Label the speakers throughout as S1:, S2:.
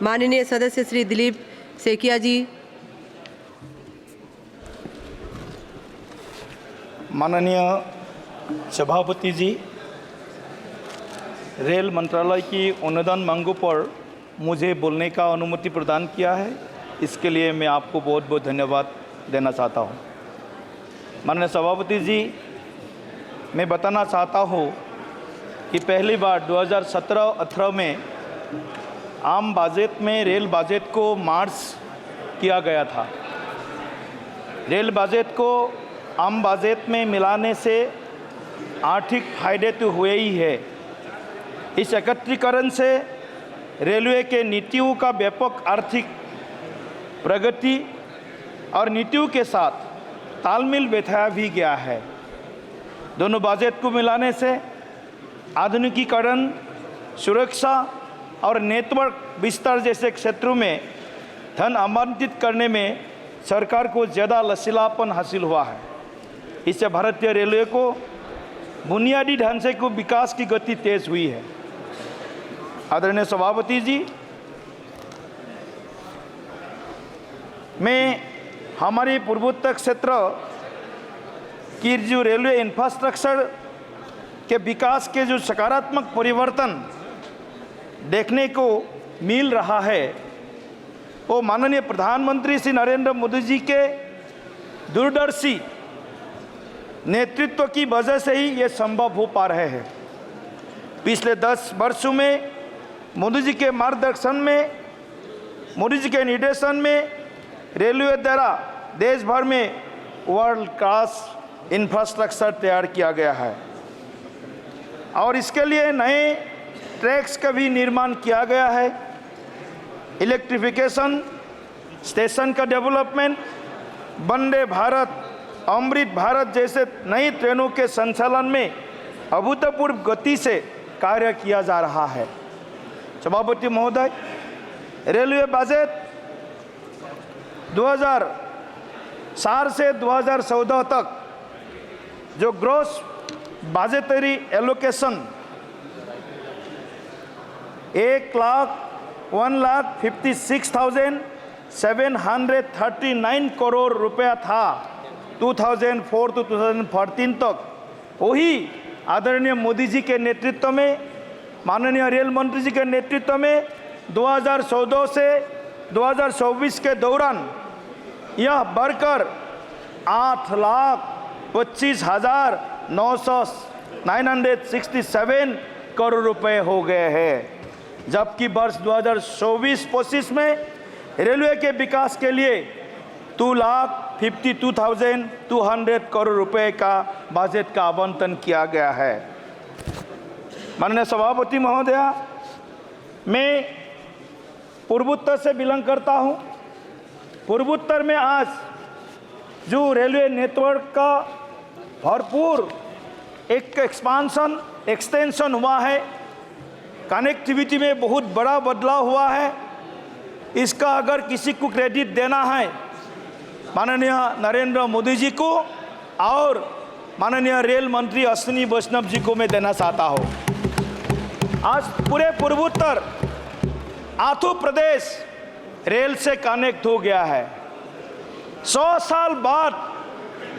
S1: माननीय सदस्य श्री दिलीप सेकिया जी।
S2: माननीय सभापति जी, रेल मंत्रालय की अनुदान मांगों पर मुझे बोलने का अनुमति प्रदान किया है, इसके लिए मैं आपको बहुत बहुत धन्यवाद देना चाहता हूँ। माननीय सभापति जी, मैं बताना चाहता हूँ कि पहली बार 2017-18 में आम बजट में रेल बजट को मार्च किया गया था। रेल बजट को आम बजट में मिलाने से आर्थिक फायदे तो हुए ही है। इस एकत्रीकरण से रेलवे के नीतियों का व्यापक आर्थिक प्रगति और नीतियों के साथ तालमेल बैठाया भी गया है। दोनों बजट को मिलाने से आधुनिकीकरण, सुरक्षा और नेटवर्क विस्तार जैसे क्षेत्रों में धन आवंटित करने में सरकार को ज़्यादा लचीलापन हासिल हुआ है। इससे भारतीय रेलवे को बुनियादी ढांचे को विकास की गति तेज हुई है। आदरणीय सभापति जी, मैं हमारे पूर्वोत्तर क्षेत्र की जो रेलवे इंफ्रास्ट्रक्चर के विकास के जो सकारात्मक परिवर्तन देखने को मिल रहा है, वो माननीय प्रधानमंत्री श्री नरेंद्र मोदी जी के दूरदर्शी नेतृत्व की वजह से ही ये संभव हो पा रहे हैं। पिछले 10 वर्षों में मोदी जी के मार्गदर्शन में, मोदी जी के निर्देशन में रेलवे द्वारा देश भर में वर्ल्ड क्लास इंफ्रास्ट्रक्चर तैयार किया गया है और इसके लिए नए ट्रैक्स का भी निर्माण किया गया है। इलेक्ट्रिफिकेशन, स्टेशन का डेवलपमेंट, वंदे भारत, अमृत भारत जैसे नई ट्रेनों के संचालन में अभूतपूर्व गति से कार्य किया जा रहा है। सभापति महोदय, रेलवे बजट 2004 से 2014 तक जो ग्रॉस बजटरी एलोकेशन 1,56,739 करोड़ रुपया था 2004 to 2014 तक, वही आदरणीय मोदी जी के नेतृत्व में, माननीय रेल मंत्री जी के नेतृत्व में 2014 से 2024 के दौरान यह बढ़कर 8,25,967 करोड़ रुपए हो गए हैं। जबकि वर्ष 2024-25 में रेलवे के विकास के लिए 2,52,200 करोड़ रुपए का बजट का आवंटन किया गया है। माननीय सभापति महोदय, मैं पूर्वोत्तर से बिलोंग करता हूँ। पूर्वोत्तर में आज जो रेलवे नेटवर्क का भरपूर एक एक्सटेंशन हुआ है, कनेक्टिविटी में बहुत बड़ा बदलाव हुआ है। इसका अगर किसी को क्रेडिट देना है, माननीय नरेंद्र मोदी जी को और माननीय रेल मंत्री अश्विनी वैष्णव जी को मैं देना चाहता हूँ। आज पूरे पूर्वोत्तर आठों प्रदेश रेल से कनेक्ट हो गया है। 100 साल बाद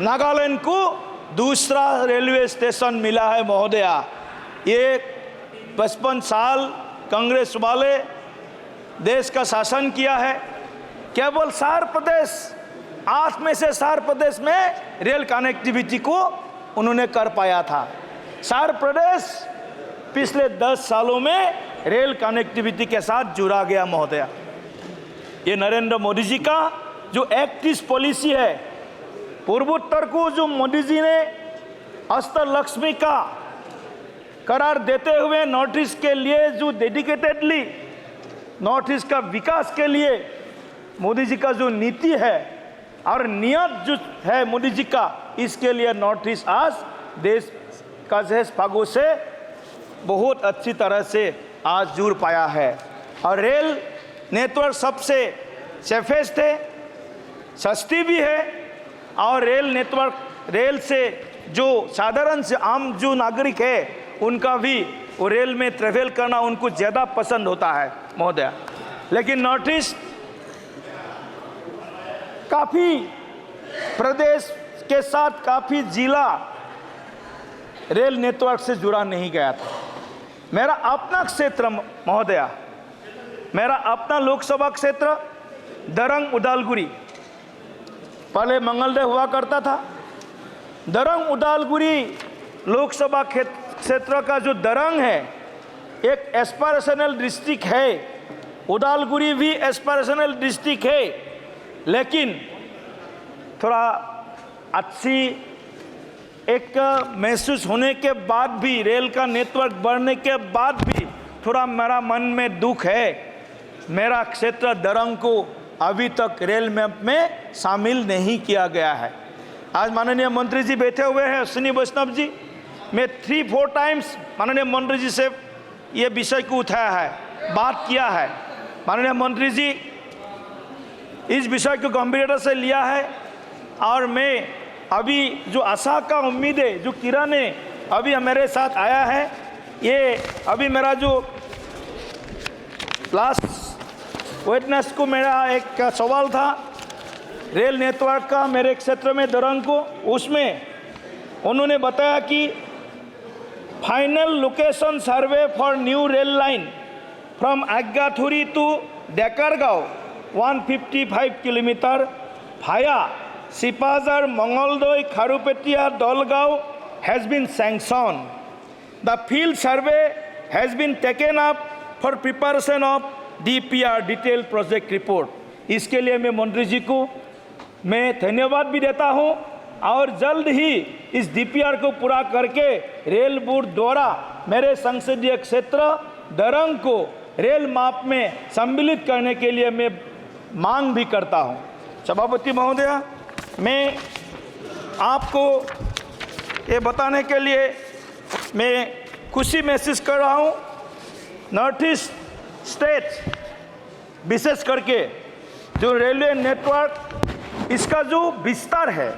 S2: नागालैंड को दूसरा रेलवे स्टेशन मिला है महोदय। ये 55 साल कांग्रेस वाले देश का शासन किया है। केवल 4 प्रदेश, 8 में से 4 प्रदेश में रेल कनेक्टिविटी को उन्होंने कर पाया था। 4 प्रदेश पिछले 10 सालों में रेल कनेक्टिविटी के साथ जुड़ा गया महोदय। ये नरेंद्र मोदी जी का जो एक्टिव पॉलिसी है, पूर्वोत्तर को जो मोदी जी ने अष्टलक्ष्मी का करार देते हुए नॉर्थ ईस्ट के लिए जो डेडिकेटेडली नॉर्थ ईस्ट का विकास के लिए मोदी जी का जो नीति है और नियत जो है मोदी जी का, इसके लिए नॉर्थ ईस्ट आज देश का शेष भागों से बहुत अच्छी तरह से आज जुड़ पाया है। और रेल नेटवर्क सबसे सेफेस्ट है, सस्ती भी है और रेल नेटवर्क, रेल से जो साधारण से आम जो नागरिक है उनका भी वो रेल में ट्रेवल करना उनको ज़्यादा पसंद होता है महोदय। लेकिन नॉर्थ ईस्ट काफ़ी प्रदेश के साथ काफ़ी जिला रेल नेटवर्क से जुड़ा नहीं गया था। मेरा अपना क्षेत्र महोदया, मेरा अपना लोकसभा क्षेत्र दरंग उदालगुरी, पहले मंगलदय हुआ करता था। दरंग उदालगुरी लोकसभा क्षेत्र का जो दरंग है एक एस्पायरेशनल डिस्ट्रिक्ट है, उदालगुरी भी एस्पायरेशनल डिस्ट्रिक्ट है, लेकिन थोड़ा अच्छी एक महसूस होने के बाद भी, रेल का नेटवर्क बढ़ने के बाद भी थोड़ा मेरा मन में दुख है। मेरा क्षेत्र दरंग को अभी तक रेल मैप में शामिल नहीं किया गया है। आज माननीय मंत्री जी बैठे हुए हैं, अश्विनी वैष्णव जी, मैं 3-4 टाइम्स माननीय मंत्री जी से ये विषय को उठाया है, बात किया है। माननीय मंत्री जी इस विषय को गंभीरता से लिया है और मैं अभी जो आशा का उम्मीद है, जो किरण है अभी मेरे साथ आया है, ये अभी मेरा जो लास्ट विटनेस को मेरा एक सवाल था रेल नेटवर्क का मेरे क्षेत्र में दरंग को, उसमें उन्होंने बताया कि final location survey for new rail line from Agyathuri to Dekargaon 155 kilometre भाया Sipajhar Mangaldoi Kharupetia Dalgaon has been sanctioned. The field survey has been taken up for preparation of DPR detailed project report. इसके लिए मैं मंत्री जी को मैं धन्यवाद भी देता हूं और जल्द ही इस DPR को पूरा करके रेल बोर्ड द्वारा मेरे संसदीय क्षेत्र दरंग को रेल माप में सम्मिलित करने के लिए मैं मांग भी करता हूं। सभापति महोदय, मैं आपको ये बताने के लिए मैं खुशी महसूस कर रहा हूँ, नॉर्थ ईस्ट स्टेट विशेष करके जो रेलवे नेटवर्क इसका जो विस्तार है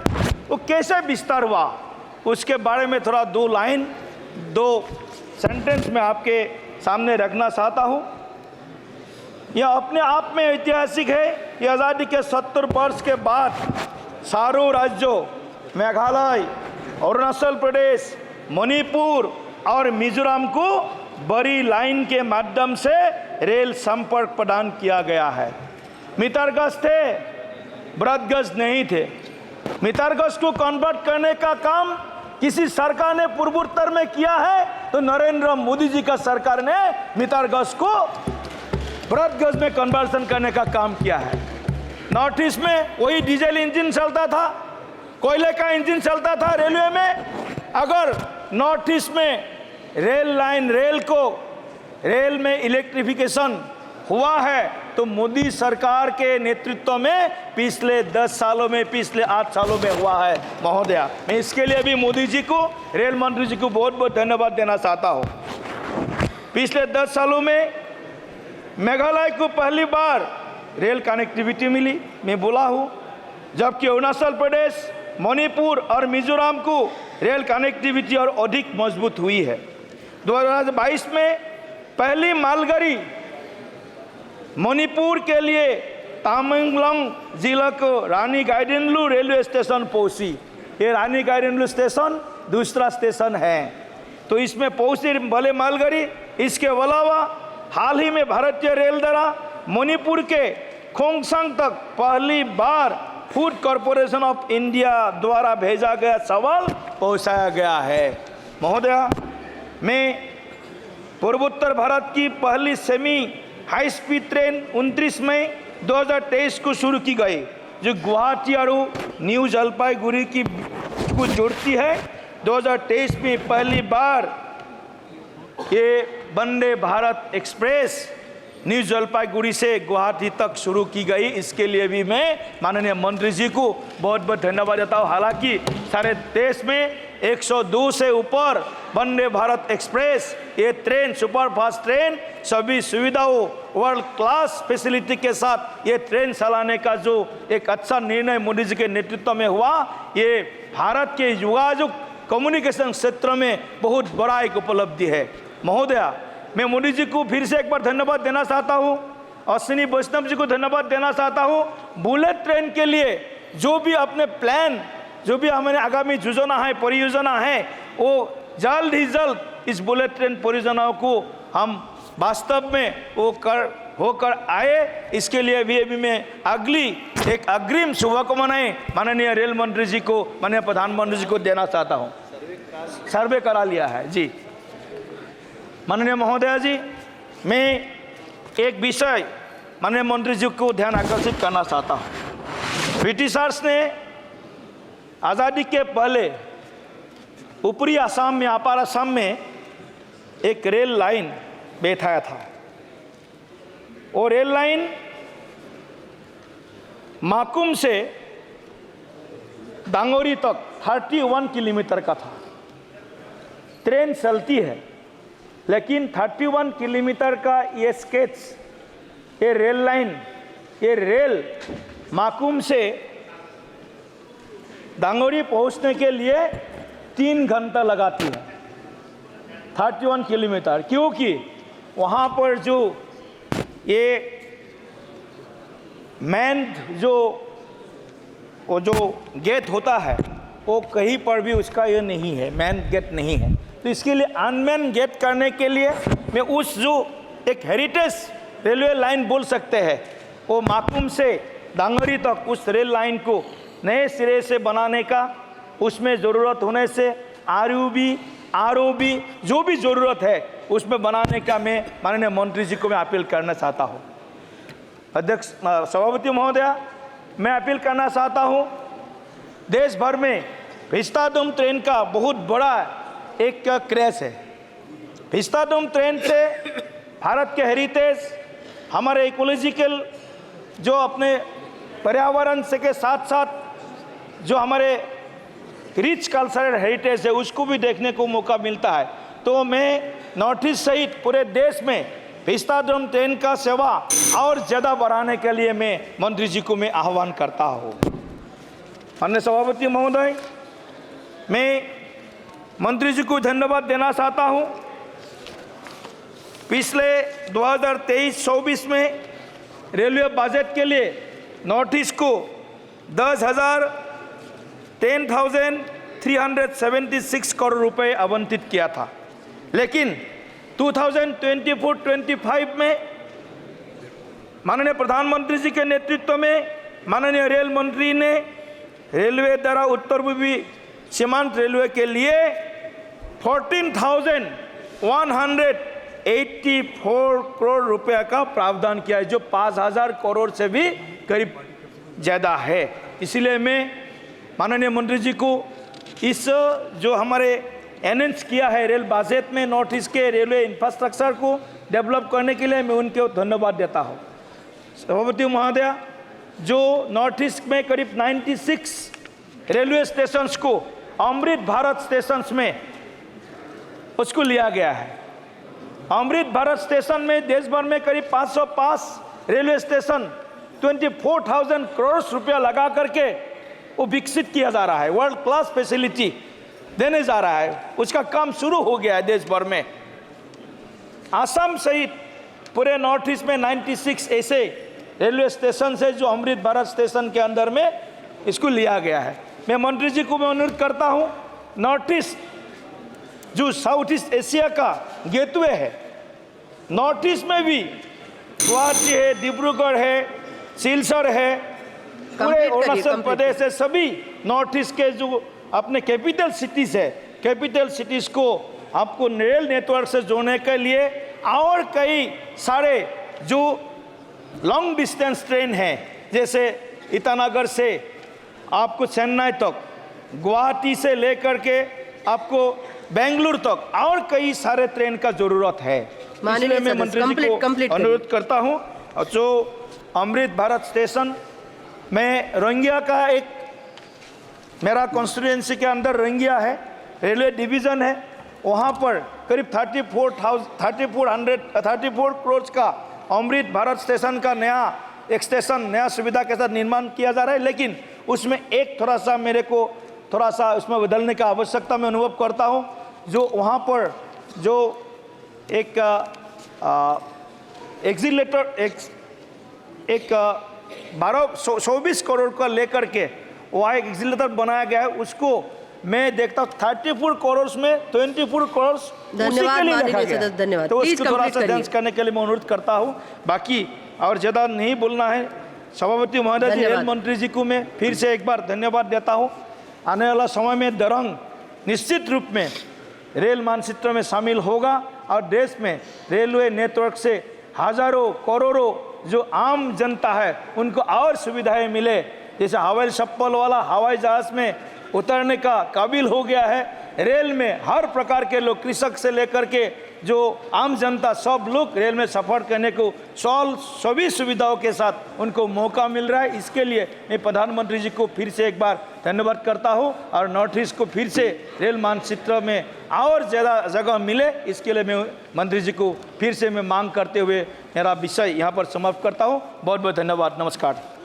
S2: वो कैसे विस्तार हुआ उसके बारे में थोड़ा 2 लाइन 2 सेंटेंस में आपके सामने रखना चाहता हूँ। यह अपने आप में ऐतिहासिक है। ये आज़ादी के 70 वर्ष के बाद चारों राज्यों मेघालय, अरुणाचल प्रदेश, मणिपुर और मिजोरम को बड़ी लाइन के माध्यम से रेल संपर्क प्रदान किया गया है। मीटर गज थे, ब्रॉड गज नहीं थे। मीटर गज को कन्वर्ट करने का काम किसी सरकार ने पूर्वोत्तर में किया है तो नरेंद्र मोदी जी का सरकार ने मीटर गज को ब्रॉड गज में कन्वर्सन करने का काम किया है। नॉर्थ ईस्ट में वही डीजल इंजन चलता था, कोयले का इंजन चलता था रेलवे में। अगर नॉर्थ ईस्ट में रेल लाइन रेल में इलेक्ट्रिफिकेशन हुआ है तो मोदी सरकार के नेतृत्व में पिछले 10 सालों में, पिछले 8 सालों में हुआ है महोदया। मैं इसके लिए भी मोदी जी को, रेल मंत्री जी को बहुत बहुत धन्यवाद देना चाहता हूँ। पिछले 10 सालों में मेघालय को पहली बार रेल कनेक्टिविटी मिली, मैं बोला हूँ, जबकि अरुणाचल प्रदेश, मणिपुर और मिजोरम को रेल कनेक्टिविटी और अधिक मजबूत हुई है। 2022 में पहली मालगाड़ी मणिपुर के लिए तामेंगलोंग जिला को रानी गाइडेनलू रेलवे स्टेशन पहुंची। ये रानी गाइडेनलू स्टेशन दूसरा स्टेशन है, तो इसमें पहुंची भले मालगाड़ी। इसके अलावा हाल ही में भारतीय रेल द्वारा मणिपुर के खोंगसांग तक पहली बार फूड कॉरपोरेशन ऑफ इंडिया द्वारा भेजा गया चावल पहुंचाया गया है। महोदया, मैं पूर्वोत्तर भारत की पहली सेमी हाई स्पीड ट्रेन 29 मई 2023 को शुरू की गई, जो गुवाहाटी और न्यू जलपाईगुड़ी को जोड़ती है। 2023 में पहली बार ये वंदे भारत एक्सप्रेस न्यू जलपाईगुड़ी से गुवाहाटी तक शुरू की गई। इसके लिए भी मैं माननीय मंत्री जी को बहुत बहुत धन्यवाद देता हूँ। हालांकि सारे देश में 102 से ऊपर वंदे भारत एक्सप्रेस ये ट्रेन, सुपरफास्ट ट्रेन, सभी सुविधाओं, वर्ल्ड क्लास फैसिलिटी के साथ ये ट्रेन चलाने का जो एक अच्छा निर्णय मोदी जी के नेतृत्व में हुआ, ये भारत के योगाযোগ कम्युनिकेशन क्षेत्र में बहुत बड़ा एक उपलब्धि है। महोदया, मैं मोदी जी को फिर से एक बार धन्यवाद देना चाहता हूँ अश्विनी वैष्णव जी को धन्यवाद देना चाहता हूँ। बुलेट ट्रेन के लिए जो भी अपने प्लान, जो भी हमारे आगामी योजना है, परियोजना है, वो जल्द ही जल्द इस बुलेट ट्रेन परियोजनाओं को हम वास्तव में वो होकर आए, इसके लिए भी अभी मैं एक अग्रिम शुभकामनाएं माननीय रेल मंत्री जी को, माननीय प्रधानमंत्री जी को देना चाहता हूं। सर्वे करा लिया है जी। माननीय महोदय जी, मैं एक विषय माननीय मंत्री जी को ध्यान आकर्षित करना चाहता हूं। ब्रिटिशर्स ने आज़ादी के पहले ऊपरी असम में, अपर असम में एक रेल लाइन बैठाया था। और रेल लाइन माकुम से दांगोरी तक 31 किलोमीटर का था। ट्रेन चलती है, लेकिन 31 किलोमीटर का ये स्केच, ये रेल लाइन, ये रेल माकुम से दांगोरी पहुंचने के लिए 3 घंटा लगाती है, 31 किलोमीटर। क्योंकि वहाँ पर जो ये मैन वो जो गेट होता है, वो कहीं पर भी उसका ये नहीं है, मैन गेट नहीं है। तो इसके लिए अनमैन गेट करने के लिए मैं उस जो एक हेरिटेज रेलवे लाइन बोल सकते हैं, वो माकुम से दांगोरी तक उस रेल लाइन को नए सिरे से बनाने का, उसमें ज़रूरत होने से ROB जो भी ज़रूरत है उसमें बनाने का मैं माननीय मंत्री जी को मैं अपील करना चाहता हूँ। अध्यक्ष सभापति महोदय, मैं अपील करना चाहता हूँ, देश भर में भिस्ताडोम ट्रेन का बहुत बड़ा एक क्रेज है। भिस्ताडोम ट्रेन से भारत के हेरिटेज, हमारे इकोलॉजिकल जो अपने पर्यावरण से के साथ साथ जो हमारे रिच कल्चरल हेरिटेज है, उसको भी देखने को मौका मिलता है। तो मैं नॉर्थ ईस्ट सहित पूरे देश में भिस्ताडोम ट्रेन का सेवा और ज़्यादा बढ़ाने के लिए मैं मंत्री जी को मैं आह्वान करता हूँ। माननीय सभापति महोदय, मैं मंत्री जी को धन्यवाद देना चाहता हूँ। पिछले 2023-24 में रेलवे बजट के लिए नॉर्थ ईस्ट को 10,376 करोड़ रुपए आवंटित किया था। लेकिन 2024-25 में माननीय प्रधानमंत्री जी के नेतृत्व में माननीय रेल मंत्री ने रेलवे द्वारा उत्तर पूर्वी सीमांत रेलवे के लिए 14,184 करोड़ रुपए का प्रावधान किया है, जो 5,000 करोड़ से भी करीब ज़्यादा है। इसलिए मैं माननीय मंत्री जी को इस जो हमारे एनहेंस किया है रेल बजट में नॉर्थ ईस्ट के रेलवे इंफ्रास्ट्रक्चर को डेवलप करने के लिए मैं उनके धन्यवाद देता हूँ। सभापति महोदय, जो नॉर्थ ईस्ट में करीब 96 रेलवे स्टेशंस को अमृत भारत स्टेशंस में उसको लिया गया है। अमृत भारत स्टेशन में देश भर में करीब 505 रेलवे स्टेशन 24,000 करोड़ रुपया लगा करके वो विकसित किया जा रहा है, वर्ल्ड क्लास फैसिलिटी देने जा रहा है। उसका काम शुरू हो गया है देश भर में। आसाम सहित पूरे नॉर्थ ईस्ट में 96 ऐसे रेलवे स्टेशन है जो अमृत भारत स्टेशन के अंदर में इसको लिया गया है। मैं मंत्री जी को मैं अनुरोध करता हूँ, नॉर्थ ईस्ट जो साउथ ईस्ट एशिया का गेटवे है, नॉर्थ ईस्ट में भी गुवाहाटी है, डिब्रूगढ़ है, सिलचर है, पूरे अरुणाचल प्रदेश है, सभी नॉर्थ ईस्ट के जो अपने कैपिटल सिटीज़ है, कैपिटल सिटीज़ को आपको रेल नेटवर्क से जोड़ने के लिए और कई सारे जो लॉन्ग डिस्टेंस ट्रेन हैं, जैसे ईटानगर से आपको चेन्नई तक, गुवाहाटी से लेकर के आपको बेंगलुरु तक और कई सारे ट्रेन का ज़रूरत है। इसलिए मैं मंत्री जी को अनुरोध करता हूँ, और जो अमृत भारत स्टेशन में रोहिंग्या का एक मेरा कॉन्स्टिट्यूएंसी के अंदर रोहिंग्या है, रेलवे डिवीज़न है, वहाँ पर करीब 34 करोड़ का अमृत भारत स्टेशन का नया एक स्टेशन नया सुविधा के साथ निर्माण किया जा रहा है। लेकिन उसमें एक थोड़ा सा मेरे को थोड़ा सा उसमें बदलने का आवश्यकता मैं अनुभव करता हूँ। जो वहाँ पर जो एक एक 24 करोड़ का लेकर के वहाँ एक एक्सीलरेटर बनाया गया है, उसको मैं देखता हूँ 34 करोड़ में 24 करोड़ उसी
S1: धन्यवाद
S2: के लिए
S1: माननीय
S2: रखा गया
S1: सदस्य, धन्यवाद।
S2: तो
S1: प्लीज
S2: उसको थोड़ा
S1: कंप्लीट
S2: सा
S1: करिए।
S2: जांच करने के लिए मैं अनुरोध करता हूँ। बाकी और ज़्यादा नहीं बोलना है। सभापति महोदय जी,
S1: धन्यवाद।
S2: रेल मंत्री जी को मैं फिर से एक बार धन्यवाद देता हूँ। आने वाला समय में दरंग निश्चित रूप में रेल मानचित्र में शामिल होगा और देश में रेलवे नेटवर्क से हजारों करोड़ों जो आम जनता है उनको और सुविधाएं मिले। जैसे हवाई चप्पल वाला हवाई जहाज में उतरने का काबिल हो गया है, रेल में हर प्रकार के लोग, कृषक से लेकर के जो आम जनता, सब लोग रेल में सफ़र करने को सभी सुविधाओं के साथ उनको मौका मिल रहा है। इसके लिए मैं प्रधानमंत्री जी को फिर से एक बार धन्यवाद करता हूं और नॉर्थ ईस्ट को फिर से रेल मानचित्र में और ज़्यादा जगह मिले, इसके लिए मैं मंत्री जी को फिर से मैं मांग करते हुए मेरा विषय यहाँ पर समाप्त करता हूँ। बहुत बहुत धन्यवाद। नमस्कार।